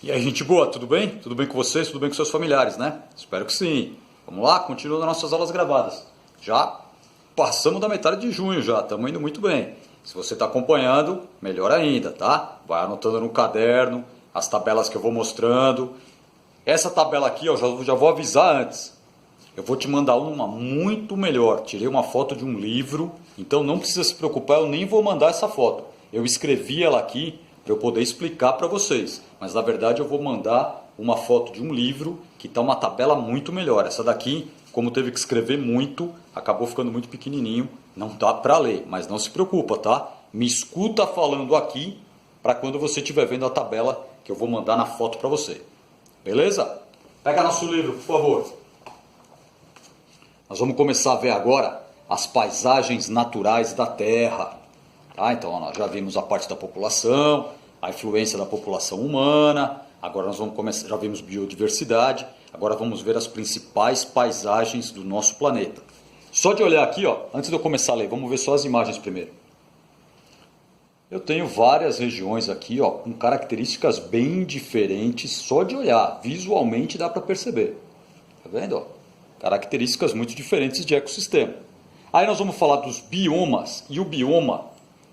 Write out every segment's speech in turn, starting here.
E aí, gente boa, tudo bem? Tudo bem com vocês? Tudo bem com seus familiares, né? Espero que sim. Vamos lá, continuando nossas aulas gravadas. Já passamos da metade de junho já, estamos indo muito bem. Se você está acompanhando, melhor ainda, tá? Vai anotando no caderno as tabelas que eu vou mostrando. Essa tabela aqui, ó, já vou avisar antes. Eu vou te mandar uma muito melhor. Tirei uma foto de um livro, então não precisa se preocupar, eu nem vou mandar essa foto. Eu escrevi ela aqui para eu poder explicar para vocês. Mas na verdade eu vou mandar uma foto de um livro que está uma tabela muito melhor. Essa daqui, como teve que escrever muito, acabou ficando muito pequenininho, não dá para ler. Mas não se preocupa, tá? Me escuta falando aqui para quando você estiver vendo a tabela que eu vou mandar na foto para você. Beleza? Pega nosso livro, por favor. Nós vamos começar a ver agora as paisagens naturais da Terra. Tá? Então, ó, nós já vimos a parte da população, a influência da população humana. Agora nós vamos começar, já vimos biodiversidade. Agora vamos ver as principais paisagens do nosso planeta. Só de olhar aqui, ó, antes de eu começar a ler, vamos ver só as imagens primeiro. Eu tenho várias regiões aqui, ó, com características bem diferentes. Só de olhar, visualmente dá para perceber. Tá vendo? Ó? Características muito diferentes de ecossistema. Aí nós vamos falar dos biomas. E o bioma,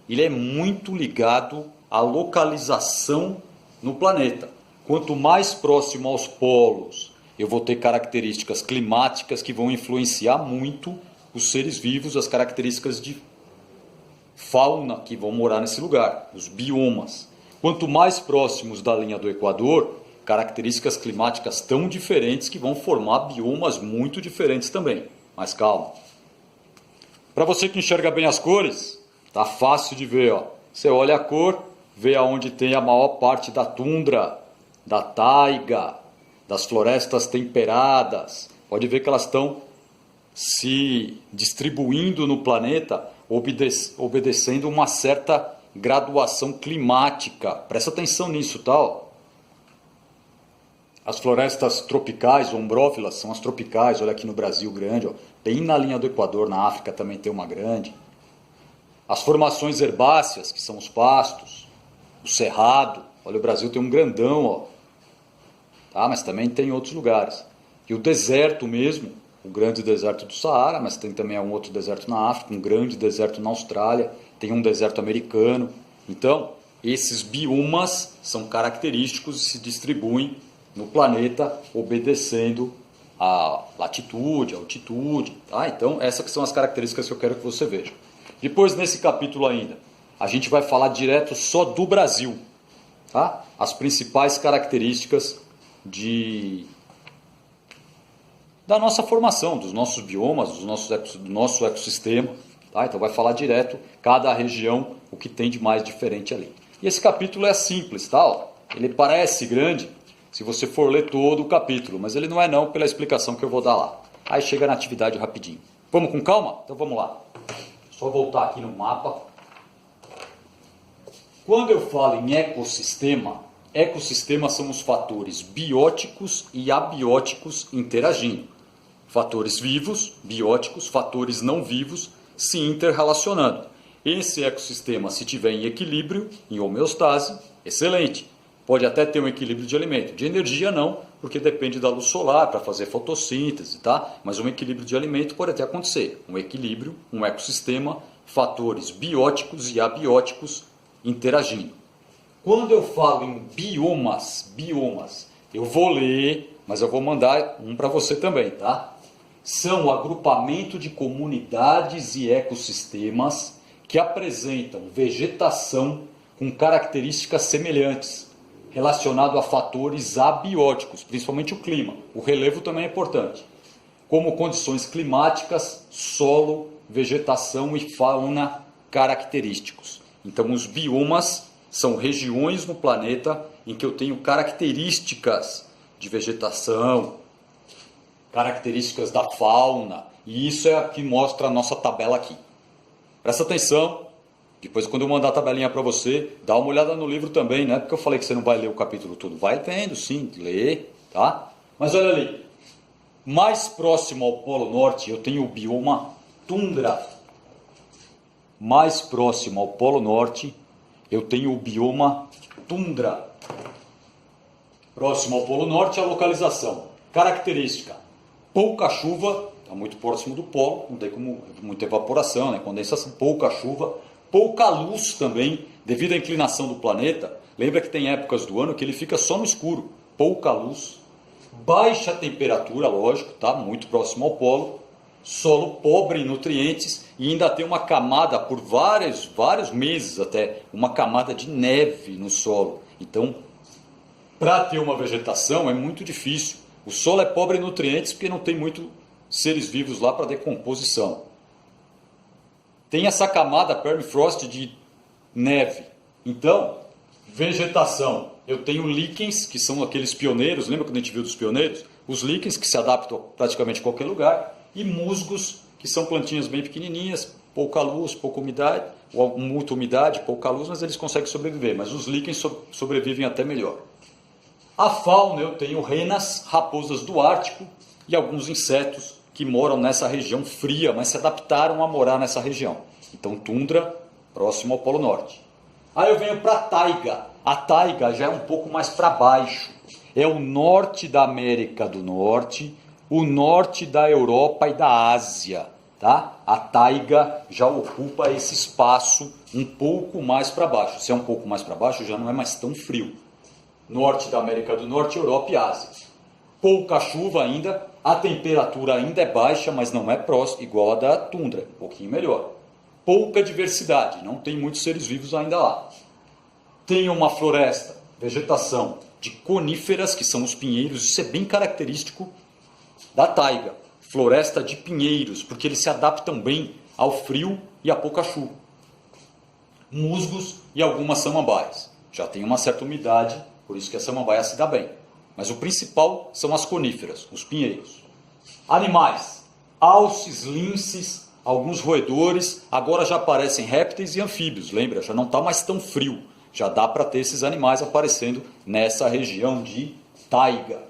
ele é muito ligado à localização no planeta. Quanto mais próximo aos polos, eu vou ter características climáticas que vão influenciar muito os seres vivos, as características de fauna que vão morar nesse lugar, os biomas. Quanto mais próximos da linha do Equador, características climáticas tão diferentes que vão formar biomas muito diferentes também. Mas calma. Para você que enxerga bem as cores, tá fácil de ver, ó. Você olha a cor, vê aonde tem a maior parte da tundra, da taiga, das florestas temperadas. Pode ver que elas estão se distribuindo no planeta, obedecendo uma certa graduação climática. Presta atenção nisso, tá? Ó. As florestas tropicais, ombrófilas, são as tropicais. Olha aqui no Brasil, grande, ó. Bem na linha do Equador, na África também tem uma grande. As formações herbáceas, que são os pastos, o cerrado. Olha, o Brasil tem um grandão, ó. Tá? Mas também tem em outros lugares. E o deserto mesmo, o grande deserto do Saara, mas tem também um outro deserto na África, um grande deserto na Austrália, tem um deserto americano. Então, esses biomas são característicos e se distribuem no planeta obedecendo a latitude, a altitude. Tá? Então, essas que são as características que eu quero que você veja. Depois, nesse capítulo ainda, a gente vai falar direto só do Brasil. Tá? As principais características da nossa formação, dos nossos biomas, do nosso ecossistema. Tá? Então vai falar direto cada região, o que tem de mais diferente ali. E esse capítulo é simples, tá? Ó, ele parece grande se você for ler todo o capítulo, mas ele não é não pela explicação que eu vou dar lá. Aí chega na atividade rapidinho. Vamos com calma? Então vamos lá. Só voltar aqui no mapa. Quando eu falo em ecossistema, ecossistemas são os fatores bióticos e abióticos interagindo. Fatores vivos, bióticos, fatores não vivos se interrelacionando. Esse ecossistema, se tiver em equilíbrio, em homeostase, excelente. Pode até ter um equilíbrio de alimento. De energia não, porque depende da luz solar para fazer fotossíntese, tá? Mas um equilíbrio de alimento pode até acontecer. Um equilíbrio, um ecossistema, fatores bióticos e abióticos interagindo. Quando eu falo em biomas, eu vou ler, mas eu vou mandar um para você também, tá? São o agrupamento de comunidades e ecossistemas que apresentam vegetação com características semelhantes, relacionado a fatores abióticos, principalmente o clima. O relevo também é importante, como condições climáticas, solo, vegetação e fauna característicos. Então, os biomas são regiões no planeta em que eu tenho características de vegetação, características da fauna, e isso é o que mostra a nossa tabela aqui. Presta atenção, depois quando eu mandar a tabelinha para você, dá uma olhada no livro também, não é porque eu falei que você não vai ler o capítulo todo, vai vendo sim, lê, tá? Mas olha ali, mais próximo ao Polo Norte eu tenho o bioma tundra. Mais próximo ao Polo Norte eu tenho o bioma tundra. Próximo ao Polo Norte, a localização. Característica: pouca chuva, está muito próximo do polo, não tem como muita evaporação, né? Condensação, pouca chuva, pouca luz também, devido à inclinação do planeta. Lembra que tem épocas do ano que ele fica só no escuro, pouca luz, baixa temperatura, lógico, tá? Muito próximo ao polo, solo pobre em nutrientes e ainda tem uma camada por vários meses até, uma camada de neve no solo. Então, para ter uma vegetação é muito difícil. O solo é pobre em nutrientes porque não tem muito seres vivos lá para decomposição. Tem essa camada permafrost de neve. Então, vegetação. Eu tenho líquens, que são aqueles pioneiros, lembra quando a gente viu dos pioneiros? Os líquens que se adaptam a praticamente qualquer lugar. E musgos, que são plantinhas bem pequenininhas, pouca luz, pouca umidade, ou muita umidade, pouca luz, mas eles conseguem sobreviver. Mas os líquens sobrevivem até melhor. A fauna, eu tenho renas, raposas do Ártico e alguns insetos que moram nessa região fria, mas se adaptaram a morar nessa região. Então, tundra, próximo ao Polo Norte. Aí eu venho para a taiga. A taiga já é um pouco mais para baixo. É o norte da América do Norte, o norte da Europa e da Ásia. Tá? A taiga já ocupa esse espaço um pouco mais para baixo. Se é um pouco mais para baixo, já não é mais tão frio. Norte da América do Norte, Europa e Ásia. Pouca chuva ainda, a temperatura ainda é baixa, mas não é próxima, igual a da tundra, um pouquinho melhor. Pouca diversidade, não tem muitos seres vivos ainda lá. Tem uma floresta, vegetação de coníferas, que são os pinheiros, isso é bem característico da taiga. Floresta de pinheiros, porque eles se adaptam bem ao frio e a pouca chuva. Musgos e algumas samambaias. Já tem uma certa umidade, por isso que a samambaia se dá bem. Mas o principal são as coníferas, os pinheiros. Animais: alces, linces, alguns roedores. Agora já aparecem répteis e anfíbios, lembra? Já não está mais tão frio. Já dá para ter esses animais aparecendo nessa região de taiga.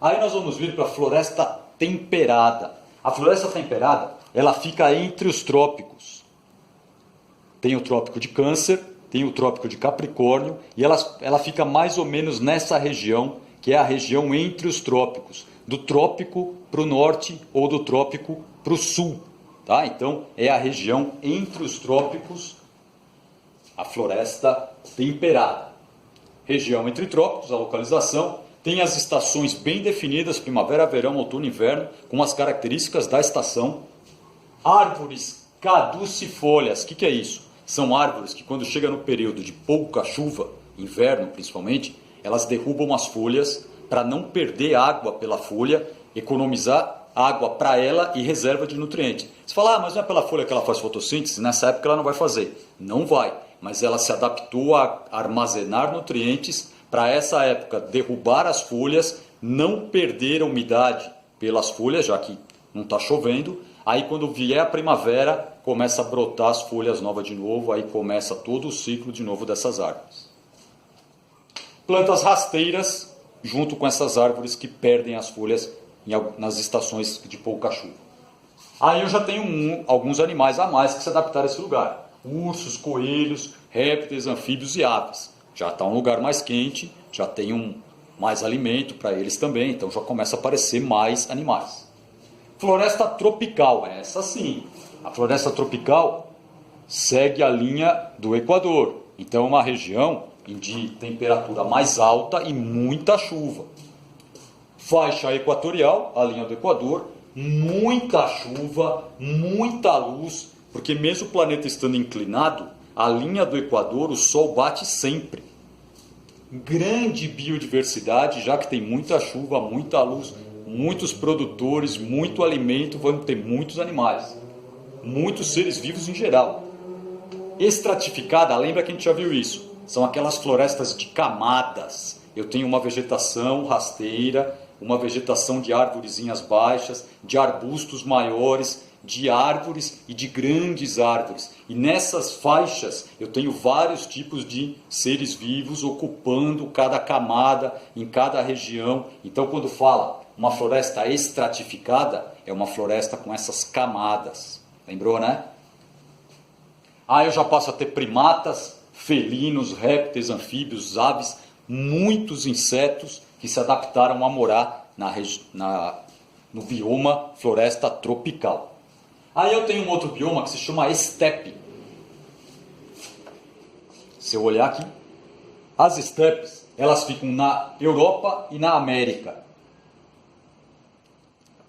Aí nós vamos vir para a floresta temperada. A floresta temperada, ela fica entre os trópicos. Tem o trópico de Câncer, tem o trópico de Capricórnio, e ela fica mais ou menos nessa região, que é a região entre os trópicos, do trópico para o norte ou do trópico para o sul. Tá? Então, é a região entre os trópicos, a floresta temperada. Região entre trópicos, a localização, tem as estações bem definidas, primavera, verão, outono e inverno, com as características da estação. Árvores caducifólias, o que é isso? São árvores que, quando chega no período de pouca chuva, inverno principalmente, elas derrubam as folhas para não perder água pela folha, economizar água para ela e reserva de nutrientes. Você fala, mas não é pela folha que ela faz fotossíntese? Nessa época ela não vai fazer. Não vai, mas ela se adaptou a armazenar nutrientes para essa época derrubar as folhas, não perder a umidade pelas folhas, já que não está chovendo. Aí quando vier a primavera, começa a brotar as folhas novas de novo, aí começa todo o ciclo de novo dessas árvores. Plantas rasteiras, junto com essas árvores que perdem as folhas nas estações de pouca chuva. Aí eu já tenho alguns animais a mais que se adaptaram a esse lugar. Ursos, coelhos, répteis, anfíbios e aves. Já está um lugar mais quente, já tem mais alimento para eles também, então já começa a aparecer mais animais. Floresta tropical, essa sim. A floresta tropical segue a linha do Equador. Então é uma região de temperatura mais alta e muita chuva. Faixa equatorial, a linha do Equador, muita chuva, muita luz, porque mesmo o planeta estando inclinado, a linha do Equador, o sol bate sempre. Grande biodiversidade, já que tem muita chuva, muita luz, muitos produtores, muito alimento, vão ter muitos animais, muitos seres vivos em geral. Estratificada, lembra que a gente já viu isso? São aquelas florestas de camadas. Eu tenho uma vegetação rasteira, uma vegetação de arvorezinhas baixas, de arbustos maiores, de árvores e de grandes árvores. E nessas faixas eu tenho vários tipos de seres vivos ocupando cada camada, em cada região. Então quando fala uma floresta estratificada, é uma floresta com essas camadas. Lembrou, né? Aí eu já passo a ter primatas, felinos, répteis, anfíbios, aves, muitos insetos que se adaptaram a morar no bioma floresta tropical. Aí eu tenho um outro bioma que se chama estepe. Se eu olhar aqui, as estepes, elas ficam na Europa e na América.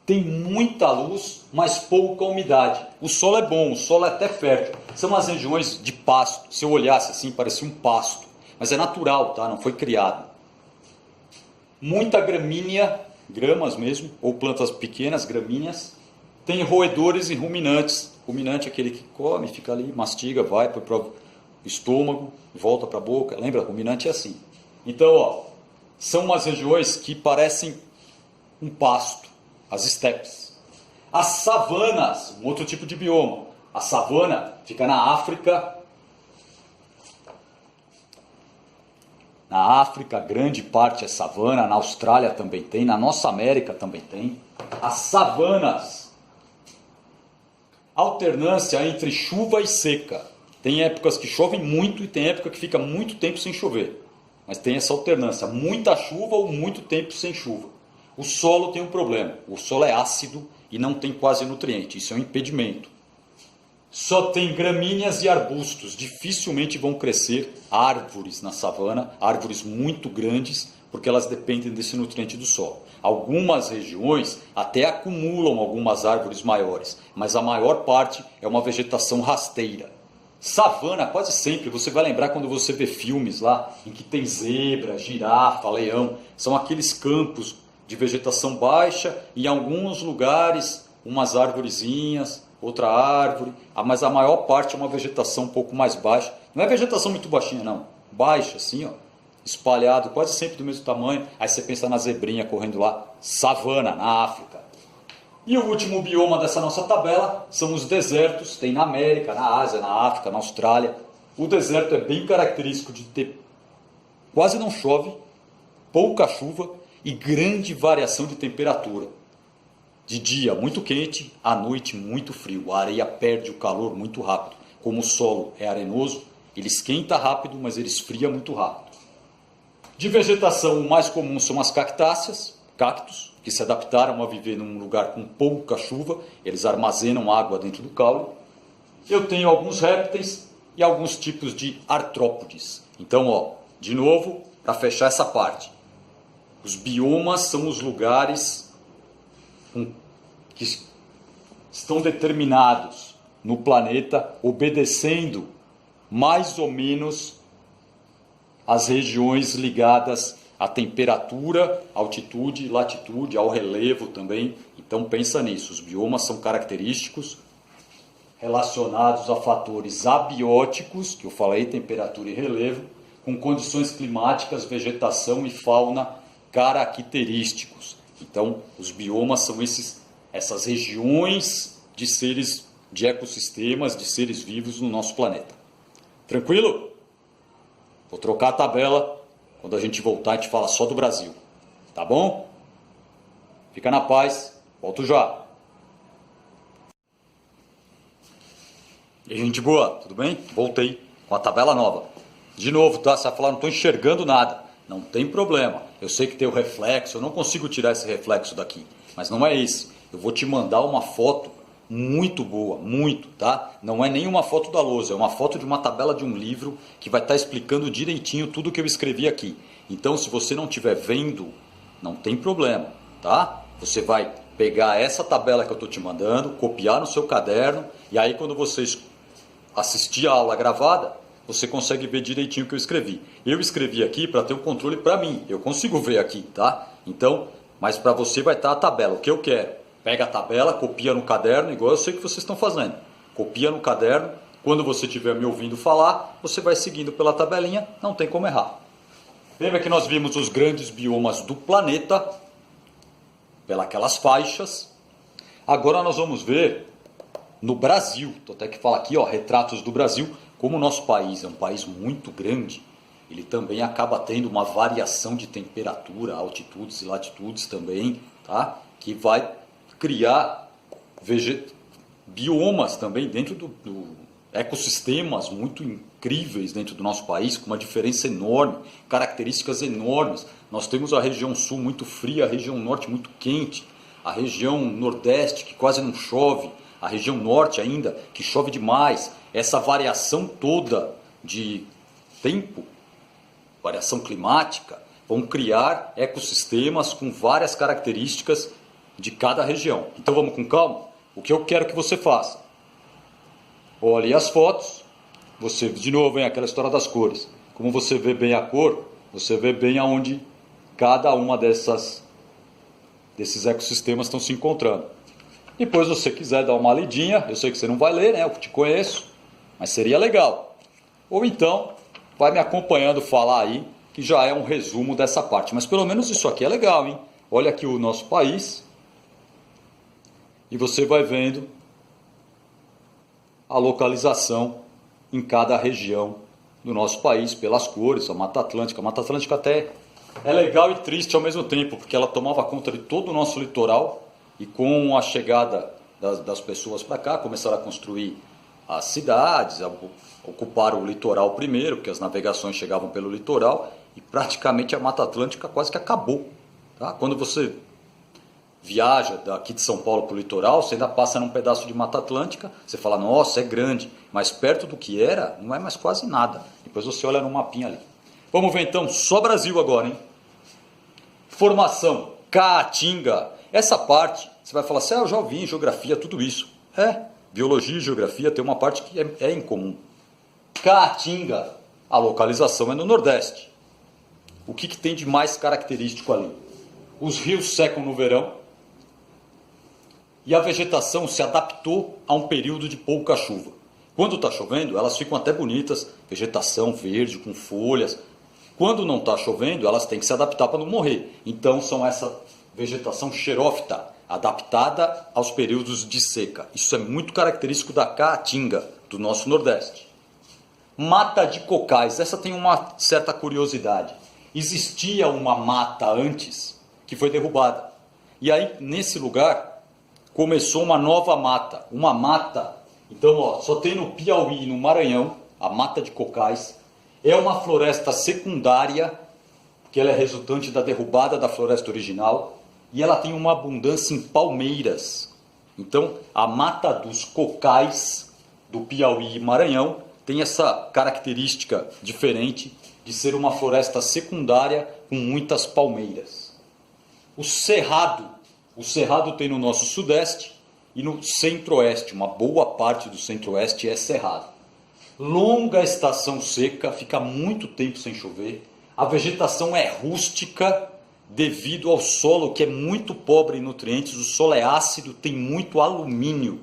Tem muita luz, mas pouca umidade. O solo é bom, o solo é até fértil. São as regiões de pasto. Se eu olhasse assim, parecia um pasto. Mas é natural, tá? Não foi criado. Muita gramínea, gramas mesmo, ou plantas pequenas, gramíneas. Tem roedores e ruminantes. Ruminante é aquele que come, fica ali, mastiga, vai para o estômago, volta para a boca. Lembra? Ruminante é assim. Então, ó, são umas regiões que parecem um pasto, as estepes. As savanas, um outro tipo de bioma. A savana fica na África. Na África, grande parte é savana. Na Austrália também tem. Na nossa América também tem. As savanas. Alternância entre chuva e seca. Tem épocas que chovem muito e tem época que fica muito tempo sem chover. Mas tem essa alternância. Muita chuva ou muito tempo sem chuva. O solo tem um problema. O solo é ácido e não tem quase nutriente. Isso é um impedimento. Só tem gramíneas e arbustos. Dificilmente vão crescer árvores na savana. Árvores muito grandes, porque elas dependem desse nutriente do solo. Algumas regiões até acumulam algumas árvores maiores. Mas a maior parte é uma vegetação rasteira. Savana, quase sempre, você vai lembrar quando você vê filmes lá, em que tem zebra, girafa, leão. São aqueles campos de vegetação baixa e em alguns lugares umas arvorezinhas, outra árvore, mas a maior parte é uma vegetação um pouco mais baixa. Não é vegetação muito baixinha não, baixa assim, ó, espalhado, quase sempre do mesmo tamanho. Aí você pensa na zebrinha correndo lá, savana, na África. E o último bioma dessa nossa tabela são os desertos, tem na América, na Ásia, na África, na Austrália. O deserto é bem característico de ter, quase não chove, pouca chuva, e grande variação de temperatura. De dia muito quente, à noite muito frio. A areia perde o calor muito rápido. Como o solo é arenoso, ele esquenta rápido, mas ele esfria muito rápido. De vegetação, o mais comum são as cactáceas, cactos, que se adaptaram a viver num lugar com pouca chuva. Eles armazenam água dentro do caule. Eu tenho alguns répteis e alguns tipos de artrópodes. Então, ó, de novo, para fechar essa parte. Os biomas são os lugares que estão determinados no planeta, obedecendo mais ou menos as regiões ligadas à temperatura, altitude, latitude, ao relevo também. Então pensa nisso, os biomas são característicos relacionados a fatores abióticos, que eu falei, temperatura e relevo, com condições climáticas, vegetação e fauna característicos. Então, os biomas são essas regiões de seres, de ecossistemas, de seres vivos no nosso planeta. Tranquilo? Vou trocar a tabela. Quando a gente voltar, a gente fala só do Brasil. Tá bom? Fica na paz. Volto já. E aí, gente boa, tudo bem? Voltei com a tabela nova. De novo, tá? Você vai falar, não estou enxergando nada. Não tem problema. Eu sei que tem o reflexo, eu não consigo tirar esse reflexo daqui. Mas não é esse. Eu vou te mandar uma foto muito boa, muito, tá? Não é nenhuma foto da lousa, é uma foto de uma tabela de um livro que vai estar explicando direitinho tudo que eu escrevi aqui. Então, se você não estiver vendo, não tem problema, tá? Você vai pegar essa tabela que eu estou te mandando, copiar no seu caderno, e aí quando você assistir a aula gravada, você consegue ver direitinho o que eu escrevi. Eu escrevi aqui para ter um controle para mim. Eu consigo ver aqui, tá? Então, mas para você vai estar a tabela. O que eu quero? Pega a tabela, copia no caderno, igual eu sei que vocês estão fazendo. Copia no caderno. Quando você estiver me ouvindo falar, você vai seguindo pela tabelinha. Não tem como errar. Lembra que nós vimos os grandes biomas do planeta, pelas faixas. Agora nós vamos ver no Brasil. Estou até que falar aqui, ó, retratos do Brasil. Como o nosso país é um país muito grande, ele também acaba tendo uma variação de temperatura, altitudes e latitudes também, tá? Que vai criar biomas também dentro do ecossistemas muito incríveis dentro do nosso país, com uma diferença enorme, características enormes. Nós temos a região sul muito fria, a região norte muito quente, a região nordeste que quase não chove, a região norte ainda que chove demais. Essa variação toda de tempo, variação climática, vão criar ecossistemas com várias características de cada região. Então vamos com calma? O que eu quero que você faça? Olhe as fotos, você de novo vem aquela história das cores. Como você vê bem a cor, você vê bem aonde cada uma desses ecossistemas estão se encontrando. Depois, se você quiser dar uma lidinha, eu sei que você não vai ler, né? Eu te conheço, mas seria legal. Ou então, vai me acompanhando falar aí, que já é um resumo dessa parte. Mas pelo menos isso aqui é legal, hein? Olha aqui o nosso país e você vai vendo a localização em cada região do nosso país, pelas cores, a Mata Atlântica. A Mata Atlântica até é legal e triste ao mesmo tempo, porque ela tomava conta de todo o nosso litoral e com a chegada das pessoas para cá, começaram a construir as cidades, ocuparam o litoral primeiro, porque as navegações chegavam pelo litoral e praticamente a Mata Atlântica quase que acabou. Tá? Quando você viaja daqui de São Paulo para o litoral, você ainda passa num pedaço de Mata Atlântica, você fala, nossa, é grande, mas perto do que era, não é mais quase nada. Depois você olha no mapinha ali. Vamos ver então, só Brasil agora, hein? Formação, Caatinga. Essa parte, você vai falar assim, eu já ouvi em geografia tudo isso. Biologia e geografia tem uma parte que é em comum. Caatinga, a localização é no Nordeste. O que tem de mais característico ali? Os rios secam no verão e a vegetação se adaptou a um período de pouca chuva. Quando está chovendo, elas ficam até bonitas, vegetação verde, com folhas. Quando não está chovendo, elas têm que se adaptar para não morrer. Então são essa vegetação xerófita, adaptada aos períodos de seca. Isso é muito característico da Caatinga, do nosso Nordeste. Mata de cocais, essa tem uma certa curiosidade. Existia uma mata antes que foi derrubada. E aí, nesse lugar, começou uma nova mata. Uma mata, então, só tem no Piauí e no Maranhão, a mata de cocais. É uma floresta secundária, que ela é resultante da derrubada da floresta original. E ela tem uma abundância em palmeiras. Então, a mata dos cocais do Piauí e Maranhão tem essa característica diferente de ser uma floresta secundária com muitas palmeiras. O cerrado tem no nosso sudeste e no centro-oeste, uma boa parte do centro-oeste é cerrado. Longa estação seca, fica muito tempo sem chover, a vegetação é rústica devido ao solo que é muito pobre em nutrientes, o solo é ácido, tem muito alumínio.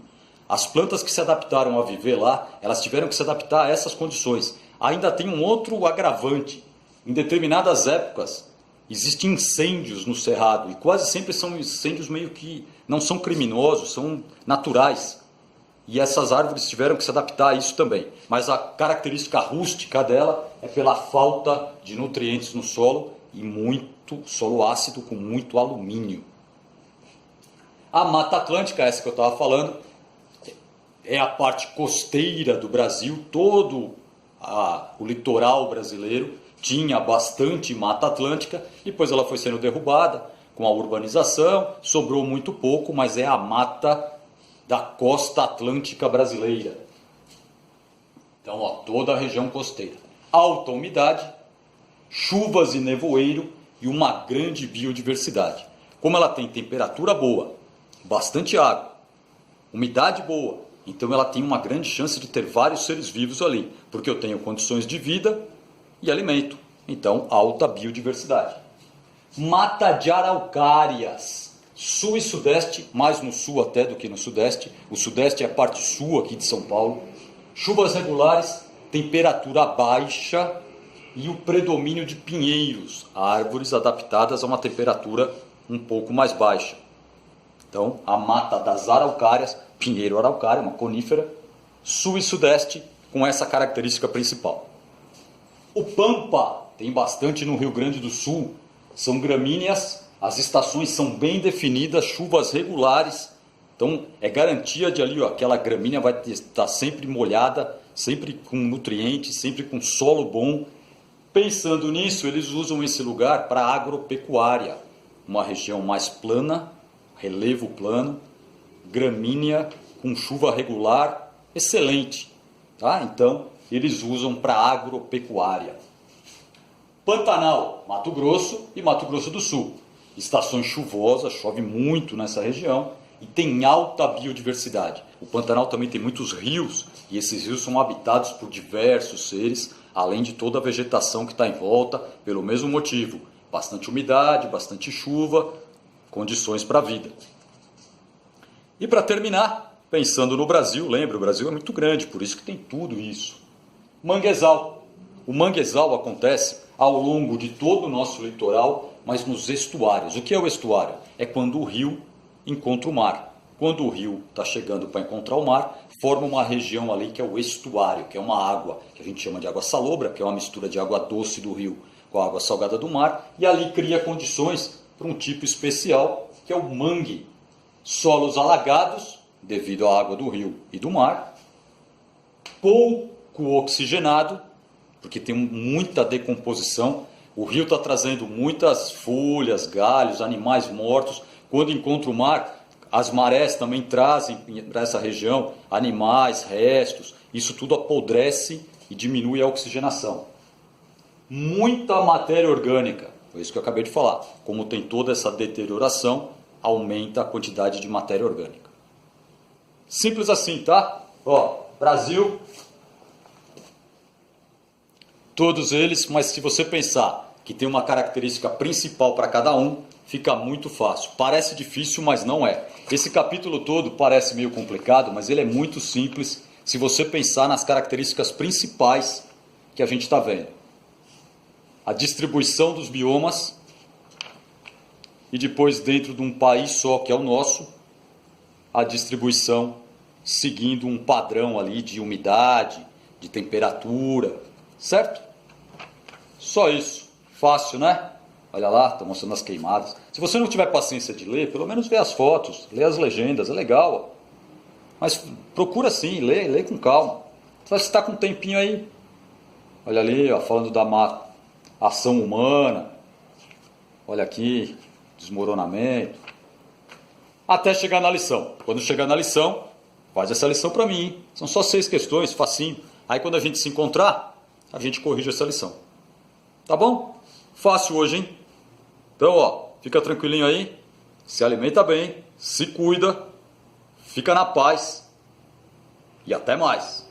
As plantas que se adaptaram a viver lá, elas tiveram que se adaptar a essas condições. Ainda tem um outro agravante. Em determinadas épocas, existem incêndios no cerrado. E quase sempre são incêndios meio que não são criminosos, são naturais. E essas árvores tiveram que se adaptar a isso também. Mas a característica rústica dela é pela falta de nutrientes no solo e muito solo ácido com muito alumínio. A Mata Atlântica, essa que eu estava falando, é a parte costeira do Brasil, todo o litoral brasileiro tinha bastante Mata Atlântica, depois ela foi sendo derrubada com a urbanização, sobrou muito pouco, mas é a mata da costa atlântica brasileira. Então, toda a região costeira. Alta umidade, chuvas e nevoeiro e uma grande biodiversidade. Como ela tem temperatura boa, bastante água, umidade boa, então ela tem uma grande chance de ter vários seres vivos ali, porque eu tenho condições de vida e alimento. Então, alta biodiversidade. Mata de araucárias, sul e sudeste, mais no sul até do que no sudeste. O sudeste é a parte sul aqui de São Paulo. Chuvas regulares, temperatura baixa e o predomínio de pinheiros, árvores adaptadas a uma temperatura um pouco mais baixa. Então, a mata das araucárias, pinheiro araucária, uma conífera, sul e sudeste, com essa característica principal. O pampa, tem bastante no Rio Grande do Sul, são gramíneas, as estações são bem definidas, chuvas regulares, então é garantia de ali, aquela gramínea vai estar sempre molhada, sempre com nutrientes, sempre com solo bom. Pensando nisso, eles usam esse lugar para agropecuária, uma região mais plana, relevo plano, gramínea, com chuva regular, excelente. Tá? Então, eles usam para agropecuária. Pantanal, Mato Grosso e Mato Grosso do Sul. Estações chuvosas, chove muito nessa região e tem alta biodiversidade. O Pantanal também tem muitos rios e esses rios são habitados por diversos seres, além de toda a vegetação que está em volta, pelo mesmo motivo. Bastante umidade, bastante chuva, condições para a vida. E para terminar, pensando no Brasil, lembra, o Brasil é muito grande, por isso que tem tudo isso. Manguezal. O manguezal acontece ao longo de todo o nosso litoral, mas nos estuários. O que é o estuário? É quando o rio encontra o mar. Quando o rio está chegando para encontrar o mar, forma uma região ali que é o estuário, que é uma água, que a gente chama de água salobra, que é uma mistura de água doce do rio com a água salgada do mar, e ali cria condições para um tipo especial, que é o mangue. Solos alagados, devido à água do rio e do mar, pouco oxigenado, porque tem muita decomposição. O rio está trazendo muitas folhas, galhos, animais mortos. Quando encontra o mar, as marés também trazem para essa região animais, restos. Isso tudo apodrece e diminui a oxigenação. Muita matéria orgânica, foi isso que eu acabei de falar. Como tem toda essa deterioração, aumenta a quantidade de matéria orgânica. Simples assim, tá? Ó, Brasil, todos eles, mas se você pensar que tem uma característica principal para cada um, fica muito fácil. Parece difícil, mas não é. Esse capítulo todo parece meio complicado, mas ele é muito simples se você pensar nas características principais que a gente está vendo. A distribuição dos biomas e depois dentro de um país só, que é o nosso, a distribuição seguindo um padrão ali de umidade, de temperatura, certo? Só isso. Fácil, né? Olha lá, está mostrando as queimadas. Se você não tiver paciência de ler, pelo menos vê as fotos, lê as legendas, é legal. Ó. Mas procura sim, lê com calma. Se você está com um tempinho aí, olha ali, ó, falando da ação humana. Olha aqui, desmoronamento. Até chegar na lição. Quando chegar na lição, faz essa lição para mim. Hein? São só 6 questões, facinho. Aí quando a gente se encontrar, a gente corrige essa lição. Tá bom? Fácil hoje, hein? Então, ó, fica tranquilinho aí, se alimenta bem, se cuida, fica na paz e até mais.